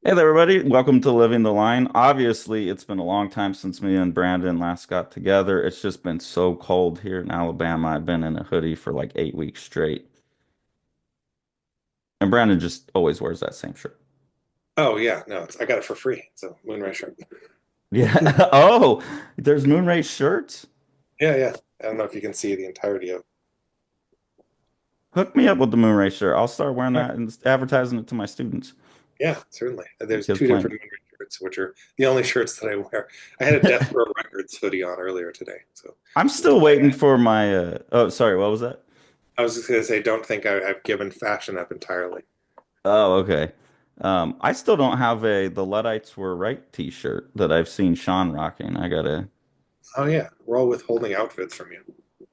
Hey there, everybody. Welcome to Living the Line. Obviously, it's been a long time since me and Brandon last got together. It's just been so cold here in Alabama. I've been in a hoodie for like 8 weeks straight. And Brandon just always wears that same shirt. Oh yeah, no, I got it for free. It's a Moonrise shirt. Yeah. Oh, there's Moonray shirts. Yeah, yeah. I don't know if you can see the entirety of. Hook me up with the Moonray shirt. I'll start wearing Right. that and advertising it to my students. Yeah, certainly. There's Kids two playing. different Moonrise shirts, which are the only shirts that I wear. I had a Death Row Records hoodie on earlier today, so I'm don't still think waiting for my oh, sorry, what was that? I was just gonna say, don't think I've given fashion up entirely. Oh, okay. I still don't have a the Luddites were right t-shirt that I've seen Sean rocking. I gotta Oh yeah, we're all withholding outfits from you.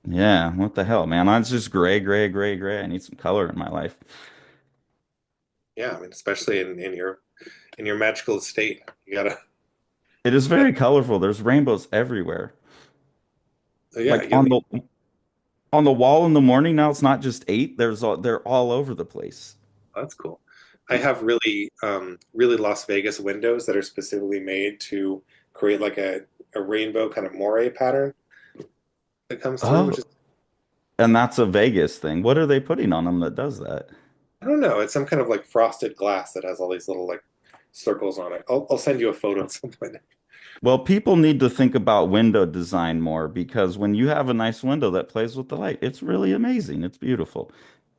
Yeah, what the hell, man? Mine's just gray, gray, gray, gray. I need some color in my life. Yeah, I mean, especially in your magical state, you gotta. It is very colorful. There's rainbows everywhere. Yeah, Like you'll need. on the wall in the morning now, it's not just eight. They're all over the place. That's cool. I have really Las Vegas windows that are specifically made to create like a rainbow kind of moire pattern that comes through, Oh, which is and that's a Vegas thing. What are they putting on them that does that? I don't know, it's some kind of like frosted glass that has all these little like circles on it. I'll send you a photo at some point. Well, people need to think about window design more because when you have a nice window that plays with the light, it's really amazing. It's beautiful.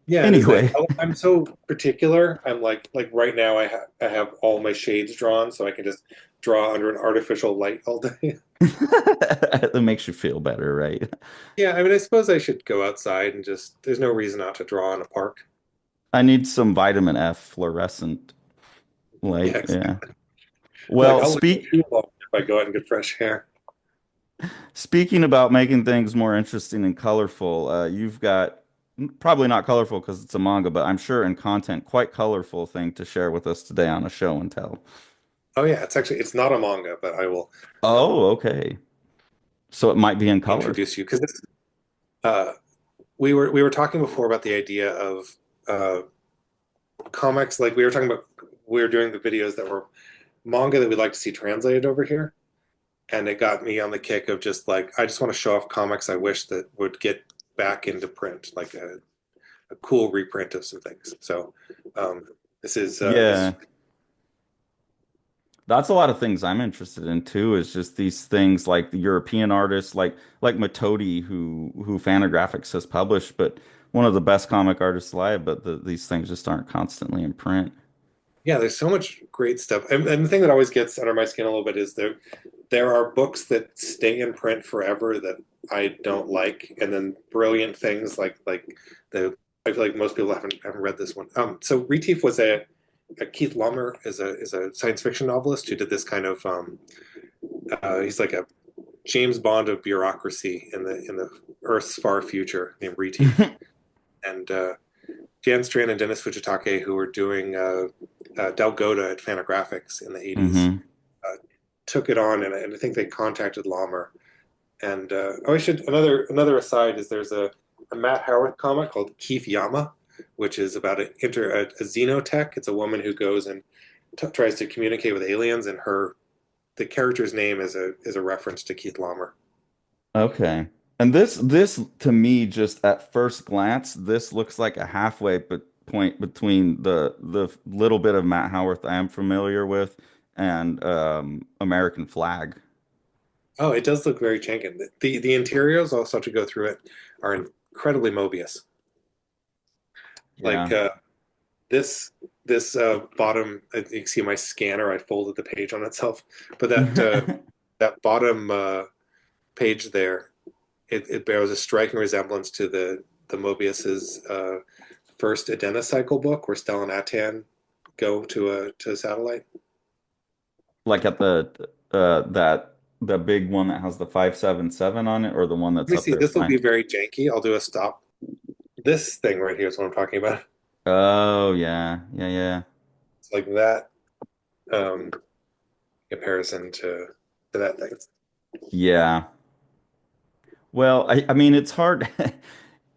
Yeah, it is nice. Anyway, I'm so particular. I'm like right now I have all my shades drawn so I can just draw under an artificial light all day. that makes you feel better, right? Yeah, I mean I suppose I should go outside and just there's no reason not to draw in a park. I need some vitamin F fluorescent light. Yeah, Yeah. like Well, I'll live too long if I go out and get fresh air. speaking about making things more interesting and colorful, you've got probably not colorful because it's a manga, but I'm sure in content, quite colorful thing to share with us today on a show and tell. Oh yeah, it's not a manga, but I will Oh, okay. So it might be in color. introduce you because uh, we were talking before about the idea of uh, comics. Like we were talking about, we were doing the videos that were manga that we'd like to see translated over here, and it got me on the kick of just like I just want to show off comics I wish that would get back into print, like a cool reprint of some things. So um, this is Yeah. That's a lot of things I'm interested in too, is just these things like the European artists like Matodi who Fantagraphics has published, but one of the best comic artists alive, but these things just aren't constantly in print. Yeah, there's so much great stuff. And the thing that always gets under my skin a little bit is there are books that stay in print forever that I don't like, and then brilliant things like the I feel like most people haven't read this one. So Retief was a Keith Lummer is a science fiction novelist who did this kind of he's like a James Bond of bureaucracy in the Earth's far future named Retief. And Jan Strand and Dennis Fujitake, who were doing Dalgota at Fantagraphics in the 80s, Hmm. uh, took it on, and I think they contacted Lammer. And oh, I should another aside is there's a Matt Howarth comic called Keith Yama, which is about a xenotech. It's a woman who goes and tries to communicate with aliens, and her the character's name is a reference to Keith Lammer. Okay. And this to me just at first glance, this looks like a halfway but point between the little bit of Matt Howarth I am familiar with and American Flag. Oh, it does look very Janken. The interiors, also to go through it, are incredibly Mobius. Like Yeah. this bottom, you can see my scanner. I folded the page on itself, but that bottom page there, it bears a striking resemblance to the Mobius's first Adenocycle book, where Stella and Atan go to a satellite. Like at the big one that has the 577 on it or the one Let that's me up see. there This will flying. be very janky. I'll do a stop. This thing right here is what I'm talking about. Oh yeah. Yeah, yeah. It's like that um, comparison to that thing. Yeah. Well, I mean it's hard.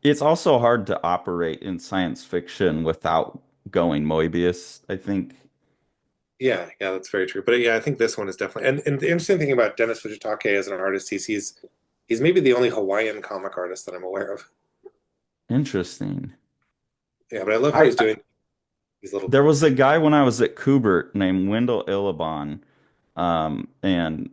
It's also hard to operate in science fiction without going Moebius, I think. Yeah, yeah, that's very true. But yeah, I think this one is definitely and the interesting thing about Dennis Fujitake as an artist, he's maybe the only Hawaiian comic artist that I'm aware of. Interesting. Yeah, but I love how I he's doing these little There was a guy when I was at Kubert named Wendell Illibon, and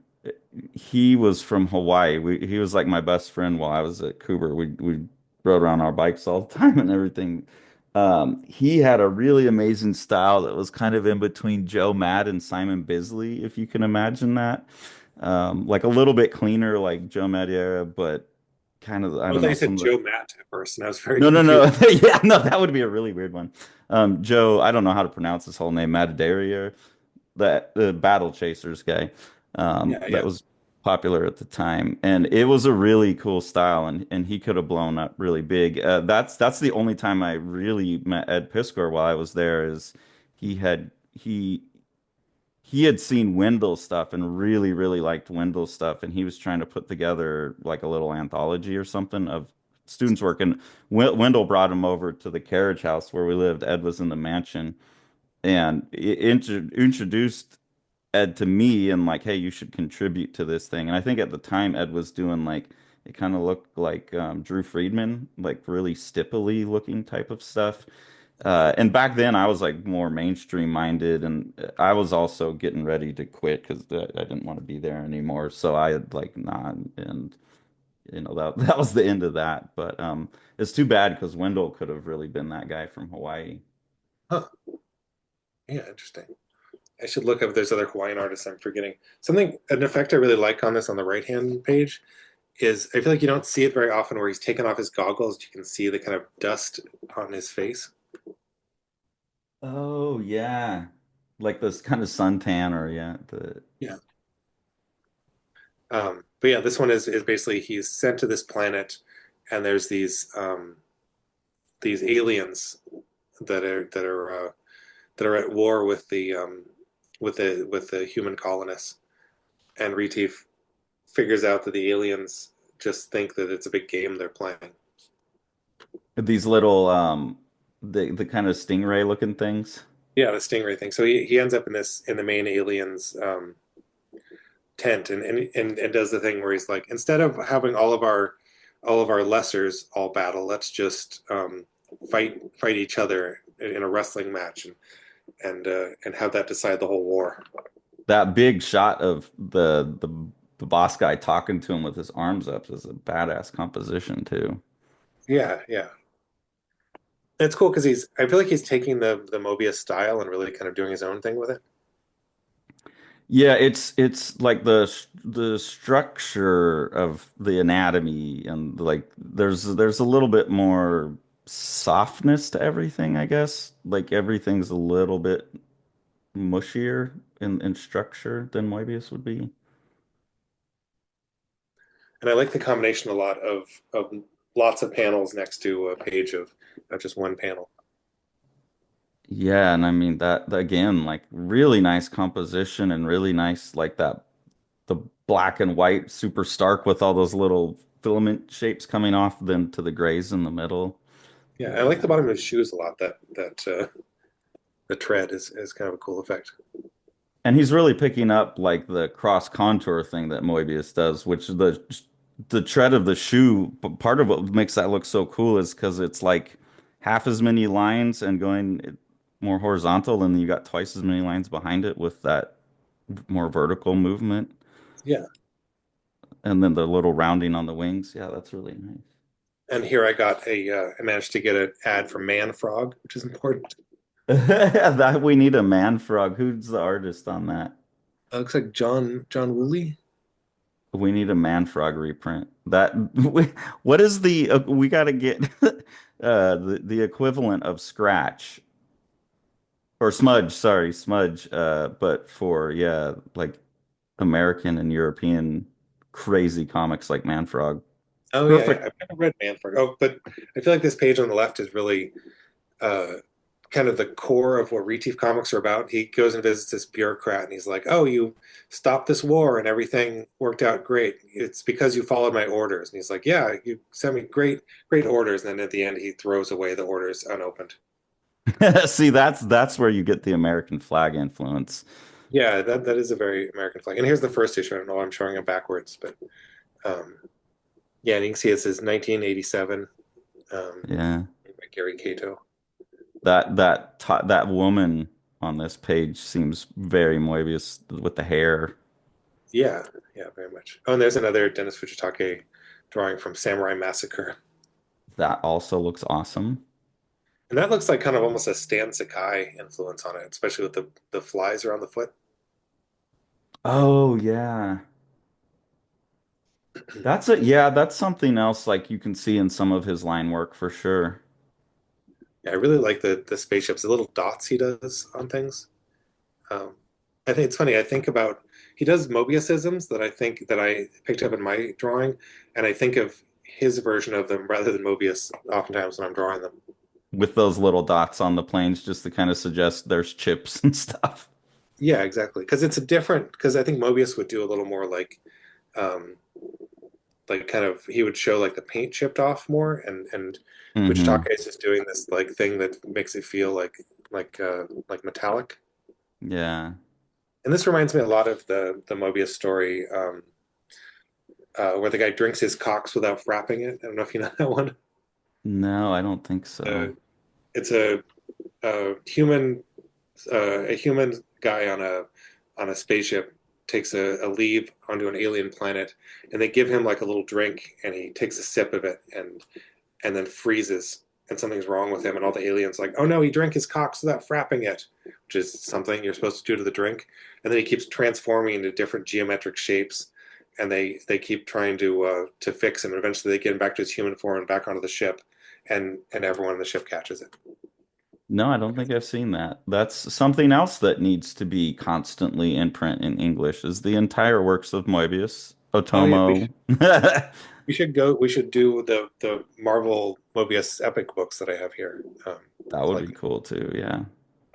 he was from Hawaii. He was like my best friend while I was at Kubert. We rode around our bikes all the time and everything. He had a really amazing style that was kind of in between Joe Mad and Simon Bisley, if you can imagine that. Like a little bit cleaner, like Joe Mad era, but kind of I I don't thought know you said some of the Joe Matt at first, and I was very no, no, no. confused. Yeah, no, that would be a really weird one. Joe, I don't know how to pronounce his whole name, Mattadaria, that the Battle Chasers guy, Yeah, that yeah. was popular at the time, and it was a really cool style, and he could have blown up really big. That's the only time I really met Ed Piskor while I was there. Is he had he had seen Wendell's stuff and really, really liked Wendell's stuff, and he was trying to put together like a little anthology or something of students' work. And Wendell brought him over to the carriage house where we lived. Ed was in the mansion, and introduced Ed to me and like, hey, you should contribute to this thing. And I think at the time Ed was doing like it kind of looked like Drew Friedman, like really stipply looking type of stuff. And back then I was like more mainstream minded, and I was also getting ready to quit because I didn't want to be there anymore. So I had like nah, and that that was the end of that. But it's too bad because Wendell could have really been that guy from Hawaii. Huh. Yeah, interesting. I should look up if there's other Hawaiian artists I'm forgetting. Something, an effect I really like on this on the right hand page is I feel like you don't see it very often where he's taken off his goggles. You can see the kind of dust on his face. Oh yeah, like this kind of suntan or yeah, the Yeah. But yeah, this one is basically he's sent to this planet, and there's these aliens that are at war with the human colonists, and Retief figures out that the aliens just think that it's a big game they're playing. these little the kind of stingray looking things. Yeah, the stingray thing. So he ends up in this in the main aliens tent and does the thing where he's like, instead of having all of our lessers all battle, let's just fight each other in a wrestling match and have that decide the whole war. That big shot of the boss guy talking to him with his arms up is a badass composition too. Yeah, yeah. It's cool because he's I feel like he's taking the Mobius style and really kind of doing his own thing with it. Yeah, it's like the structure of the anatomy and like there's a little bit more softness to everything, I guess. Like everything's a little bit mushier in structure than Moebius would be. And I like the combination a lot of lots of panels next to a page of not just one panel. Yeah, and I mean again, like really nice composition and really nice like that the black and white super stark with all those little filament shapes coming off then to the grays in the middle. Yeah, I like Yeah. the bottom of his shoes a lot. That the tread is kind of a cool effect. And he's really picking up like the cross contour thing that Moebius does, which the tread of the shoe, part of what makes that look so cool is because it's like half as many lines and going more horizontal, and you got twice as many lines behind it with that more vertical movement. Yeah. And then the little rounding on the wings. Yeah, that's really nice. And here I managed to get an ad for Man Frog, which is important. That we need a man frog. Who's the artist on that? It looks like John Woolley. We need a man frog reprint. That what is the we got to get the equivalent of Scratch or Smudge, sorry, Smudge but for yeah, like American and European crazy comics like Man Frog. Oh yeah, yeah. Perfect. I've never read Man Frog. Oh, but I feel like this page on the left is really uh, kind of the core of what Retief comics are about. He goes and visits this bureaucrat, and he's like, "Oh, you stopped this war, and everything worked out great. It's because you followed my orders." And he's like, "Yeah, you sent me great orders." And then at the end, he throws away the orders unopened. See, that's where you get the American flag influence. Yeah, that is a very American flag. And here's the first issue. I don't know why I'm showing it backwards, but um, yeah, and you can see it says 1987 Yeah. by Gary Cato. That woman on this page seems very Moebius with the hair. Yeah, yeah, very much. Oh, and there's another Dennis Fujitake drawing from Samurai Massacre. That also looks awesome. And that looks like kind of almost a Stan Sakai influence on it, especially with the flies around the foot. Oh yeah. That's something else like you can see in some of his line work for sure. Yeah, I really like the spaceships, the little dots he does on things. Um, I think it's funny. I think about he does Mobiusisms that I think that I picked up in my drawing, and I think of his version of them rather than Mobius oftentimes when I'm drawing them. With those little dots on the planes just to kind of suggest there's chips and stuff. Yeah, exactly. Because it's a different. Because I think Mobius would do a little more um, like kind of he would show like the paint chipped off more, and Hmm. Fujitake is just doing this like thing that makes it feel like metallic. Yeah. And this reminds me a lot of the Mobius story. Where the guy drinks his cocks without frapping it. I don't know if you know that one. No, I don't think Uh, so. it's a human a human guy on a spaceship takes a leave onto an alien planet, and they give him like a little drink, and he takes a sip of it, and then freezes, and something's wrong with him, and all the aliens like, oh no, he drank his cocks without frapping it, which is something you're supposed to do to the drink, and then he keeps transforming into different geometric shapes. And they keep trying to fix him, and eventually they get him back to his human form and back onto the ship, and everyone on the ship catches it. No, I don't think I've seen that. That's something else that needs to be constantly in print in English is the entire works of Moebius, Oh yeah, Otomo. we should go. We should do the Marvel Mobius epic books that I have here. That I would like. be cool too, yeah.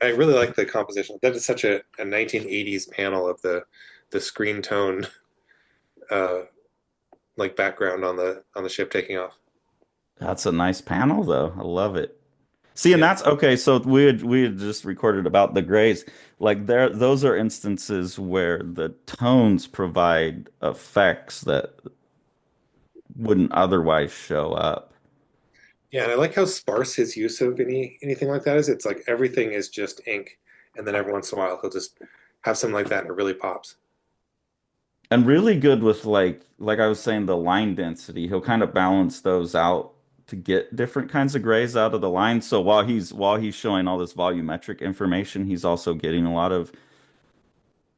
I really like the composition. That is such a 1980s panel of the screen tone uh, like background on the ship taking off. That's a nice panel though. I love it. See, and Yeah, that's okay. So we had just recorded about the grays. Like there, those are instances where the tones provide effects that wouldn't otherwise show up. yeah, and I like how sparse his use of anything like that is. It's like everything is just ink, and then every once in a while he'll just have something like that, and it really pops. And really good with like I was saying, the line density. He'll kind of balance those out to get different kinds of grays out of the line. So while he's showing all this volumetric information, he's also getting a lot of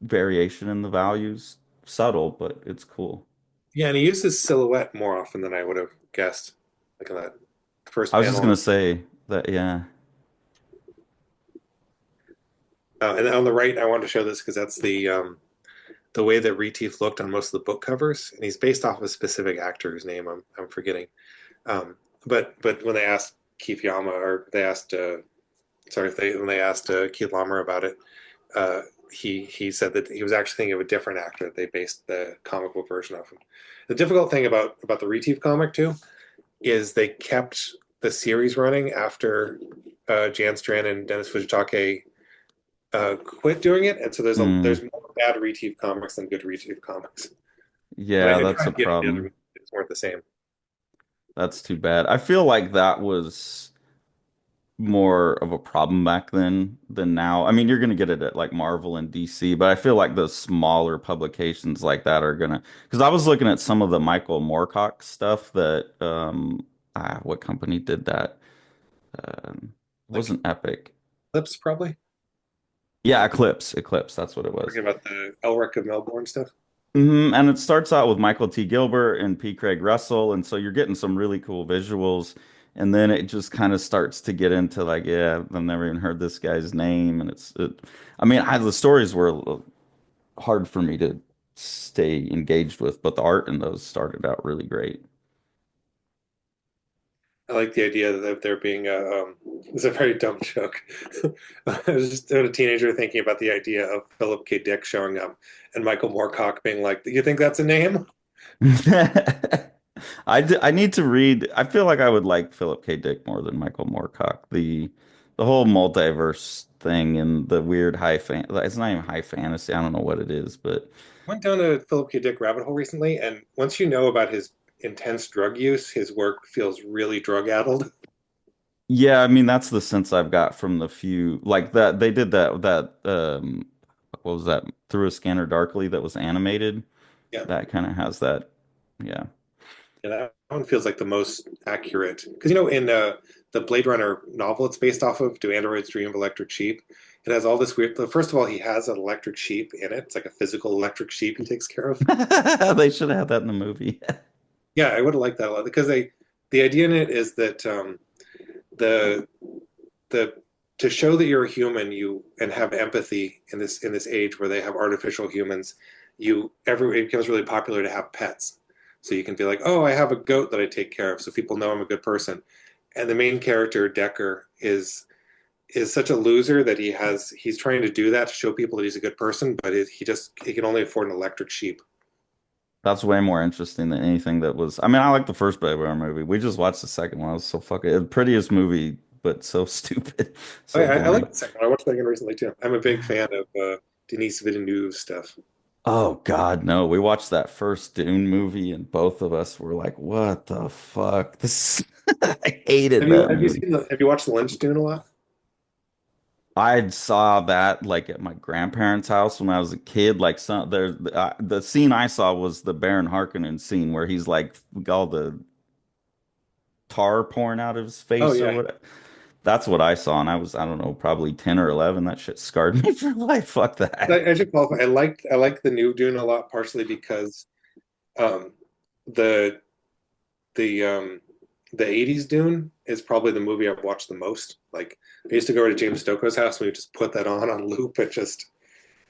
variation in the values. Subtle, but it's cool. Yeah, and he uses silhouette more often than I would have guessed. Like in that first I was just panel, gonna say that, yeah. and on the right, I wanted to show this because that's the way that Retief looked on most of the book covers, and he's based off of a specific actor whose name I'm forgetting. Um, but when they asked Keith Yama, or they asked sorry, when they asked Keith Lammer about it, uh, he said that he was actually thinking of a different actor that they based the comic book version of him. The difficult thing about the Retief comic too is they kept the series running after Jan Strand and Dennis Fujitake quit doing it, and so Hmm. there's more bad Retief comics than good Retief comics. And Yeah, I that's a tried getting the other problem. Retiefs weren't the same. That's too bad. I feel like that was more of a problem back then than now. I mean, you're gonna get it at like Marvel and DC, but I feel like the smaller publications like that are gonna, because I was looking at some of the Michael Moorcock stuff that what company did that? It Like wasn't Epic. Eclipse, probably. Yeah, Eclipse, that's what it was. Talking about the Elric of Melbourne stuff. And it starts out with Michael T. Gilbert and P. Craig Russell, and so you're getting some really cool visuals, and then it just kind of starts to get into like, yeah, I've never even heard this guy's name, and I mean, the stories were hard for me to stay engaged with, but the art in those started out really great. I like the idea that there being it's a very dumb joke. I was just a teenager thinking about the idea of Philip K. Dick showing up and Michael Moorcock being like, "You think that's a name?" I need to read. I feel like I would like Philip K. Dick more than Michael Moorcock. The The whole multiverse thing and the weird it's not even high fantasy. I don't know what it is, but Went down a Philip K. Dick rabbit hole recently, and once you know about his intense drug use, his work feels really drug-addled. yeah, I mean that's the sense I've got from the few like that they did that what was that Through a Scanner Darkly that was animated. Yeah. That kind of has that. Yeah. Yeah, that one feels like the most accurate. Because, you know, in the Blade Runner novel it's based off of, Do Androids Dream of Electric Sheep? It has all this weird. First of all, he has an electric sheep in it. It's like a physical electric sheep he takes care of. They should have had that in the movie. Yeah, I would have liked that a lot because the idea in it is that the the to show that you're a human, you and have empathy in this age where they have artificial humans, it becomes really popular to have pets. So you can be like, oh, I have a goat that I take care of, so people know I'm a good person. And the main character, Decker, is such a loser that he's trying to do that to show people that he's a good person, but he can only afford an electric sheep. That's way more interesting than anything that was. I mean, I like the first Blade Runner movie. We just watched the second one. It was so fucking prettiest movie, but so stupid, so I like boring. the second one. I watched that again recently too. I'm a big fan of Denis Villeneuve stuff. Oh God, no. We watched that first Dune movie and both of us were like, what the fuck? This I hated that movie. Have you watched the Lynch Dune a lot? I saw that like at my grandparents' house when I was a kid. Like the scene I saw was the Baron Harkonnen scene where he's like all the tar pouring out of his Oh face or yeah, what. That's what I saw, and I don't know, probably 10 or 11. That shit scarred me for life. Fuck that. I should qualify. I like the new Dune a lot, partially because um, the the um, the '80s Dune is probably the movie I've watched the most. Like I used to go over to James Stokoe's house and we would just put that on loop. It just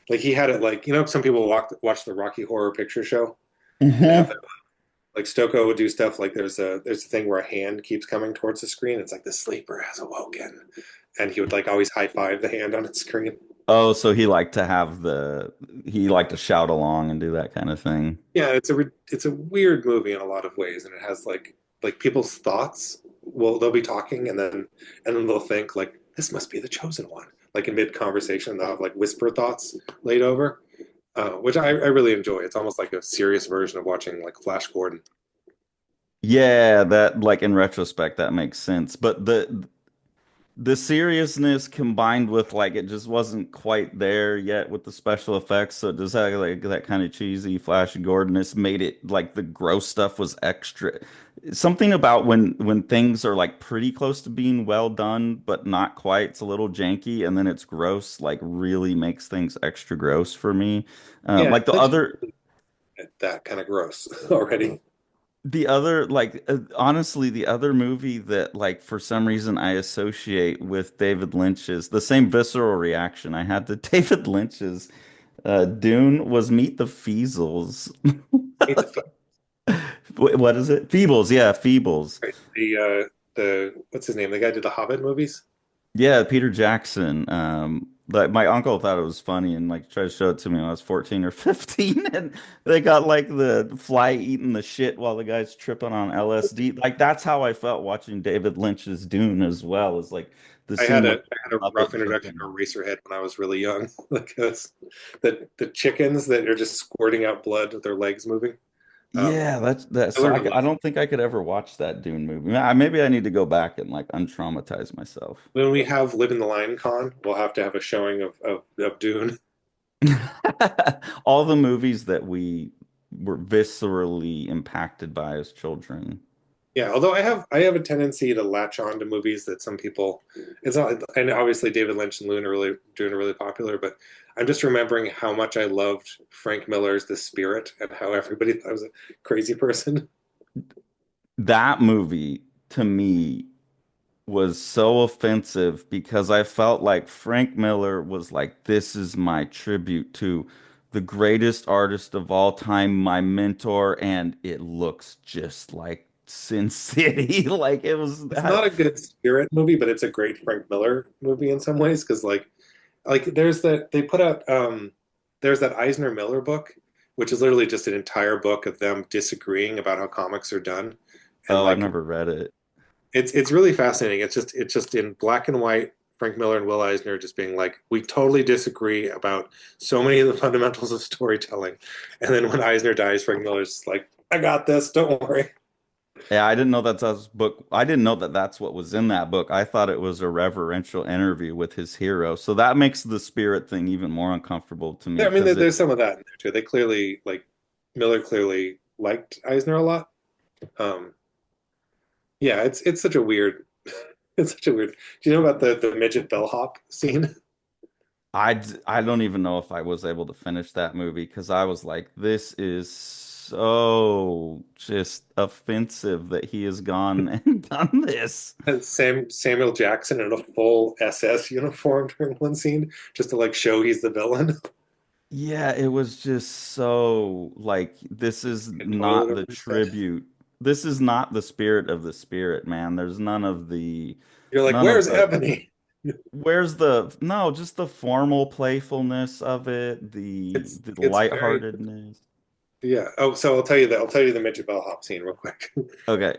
like he had it like some people watch the Rocky Horror Picture Show and have Mhm. that like Stoko would do stuff like there's a thing where a hand keeps coming towards the screen. It's like the sleeper has awoken, and he would like always high five the hand on his screen. Oh, so he liked to shout along and do that kind of thing. Yeah, it's a weird movie in a lot of ways, and it has like people's thoughts. Well, they'll be talking, and then they'll think like this must be the chosen one. Like in mid conversation, they'll have like whisper thoughts laid over, which I really enjoy. It's almost like a serious version of watching like Flash Gordon. Yeah, that like in retrospect that makes sense. But the seriousness combined with like it just wasn't quite there yet with the special effects, so it just had like that kind of cheesy Flash Gordonness made it like the gross stuff was extra. Something about when things are like pretty close to being well done, but not quite. It's a little janky, and then it's gross. Like really makes things extra gross for me. Yeah, Like the that's other. that kind of gross already. The other, like, honestly, the other movie that, like, for some reason I associate with David Lynch's, the same visceral reaction I had to David Lynch's Dune was Meet the Feasels. Hate the What is it? Feebles, yeah, Feebles. the what's his name? The guy who did the Hobbit movies. Yeah, Peter Jackson. Like my uncle thought it was funny and like tried to show it to me when I was 14 or 15, and they got like the fly eating the shit while the guy's tripping on LSD. Like that's how I felt watching David Lynch's Dune as well. Is like the scene where I had a rough Muppet introduction tripping to on. Eraserhead when I was really young. Like the chickens that are just squirting out blood with their legs moving. Um, Yeah, that's I so learned a I lot. don't think I could ever watch that Dune movie. Maybe I need to go back and like untraumatize myself. When we have Live in the Lion Con, we'll have to have a showing of Dune. All the movies that we were viscerally impacted by as children. Yeah, although I have a tendency to latch on to movies that some people it's not and obviously David Lynch and Loon are really doing really popular, but I'm just remembering how much I loved Frank Miller's The Spirit and how everybody thought I was a crazy person. That movie to me was so offensive because I felt like Frank Miller was like, this is my tribute to the greatest artist of all time, my mentor, and it looks just like Sin City. Like it was It's not that. a good Spirit movie, but it's a great Frank Miller movie in some ways because like there's that they put out there's that Eisner Miller book, which is literally just an entire book of them disagreeing about how comics are done, and Oh, I've like never read it. it's really fascinating. It's just in black and white Frank Miller and Will Eisner just being like, we totally disagree about so many of the fundamentals of storytelling. And then when Eisner dies, Frank Miller's like, I got this, don't worry. Yeah, I didn't know that's book. I didn't know that that's what was in that book. I thought it was a reverential interview with his hero. So that makes the spirit thing even more uncomfortable to me I mean, because it there's some of that in there too. They clearly, like, Miller clearly liked Eisner a lot. Um, yeah, it's such a weird, it's such a weird. Do you know about the midget bellhop scene? I don't even know if I was able to finish that movie because I was like, this is so just offensive that he has gone and done this. Samuel Jackson in a full SS uniform during one scene, just to like show he's the villain. Yeah, it was just so like this is And toilet not over the his head. tribute. This is not the spirit of the spirit, man. There's You're like, none of where's the Ebony? where's the no, just the formal playfulness of it, the It's very lightheartedness. yeah. Oh, so I'll tell you that. I'll tell you the midget bellhop scene real quick. Okay.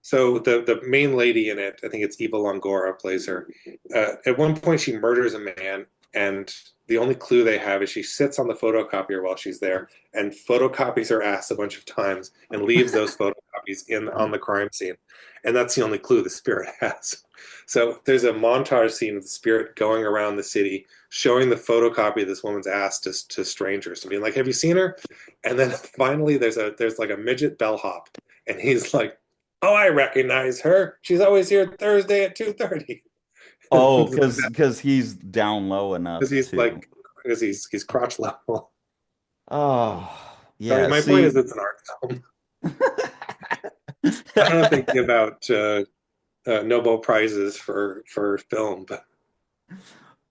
So the main lady in it, I think it's Eva Longoria plays her. At one point, she murders a man, and the only clue they have is she sits on the photocopier while she's there and photocopies her ass a bunch of times and leaves those photocopies in on the crime scene, and that's the only clue the spirit has. So there's a montage scene of the spirit going around the city, showing the photocopy of this woman's ass to strangers and being like, "Have you seen her?" And then finally, there's like a midget bellhop, and he's like, oh, I recognize her. She's always here Thursday at 2:30. Oh, Because because he's down low enough he's too. like, because he's crotch level. Oh, Sorry, yeah. my point is See, it's an art film. I'm not thinking about Nobel prizes for film, but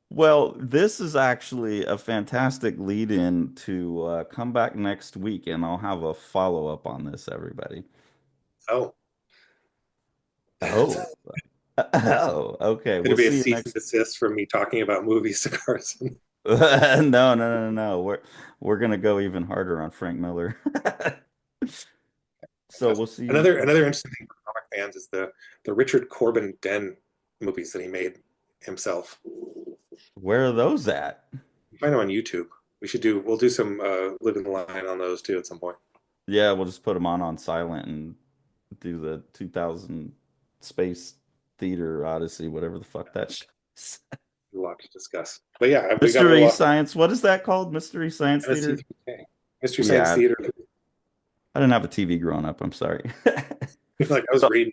well, this is actually a fantastic lead in to come back next week, and I'll have a follow up on this, everybody. oh, Oh, oh, okay. it'll We'll be a see you cease and next. desist from me talking about movies to Carson. No, no, no, no, no. We're gonna go even harder on Frank Miller. So we'll see you. Another interesting thing for comic fans is the Richard Corbin Den movies that he made himself. Where are those at? You find them on YouTube. We'll do some living the line on those too at some point. Yeah, we'll just put them on silent and do the 2000 Space Theater Odyssey, whatever the fuck that shit is. A lot to discuss. But yeah, we got a Mystery little off Science. What is that called? Mystery Science Theater? MST3K. Mystery Science Yeah, Theater. I didn't have a TV growing up. I'm sorry. Like I was reading.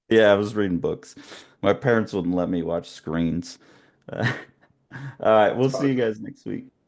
Yeah, I was reading books. My parents wouldn't let me watch screens. All right, we'll see you guys next week.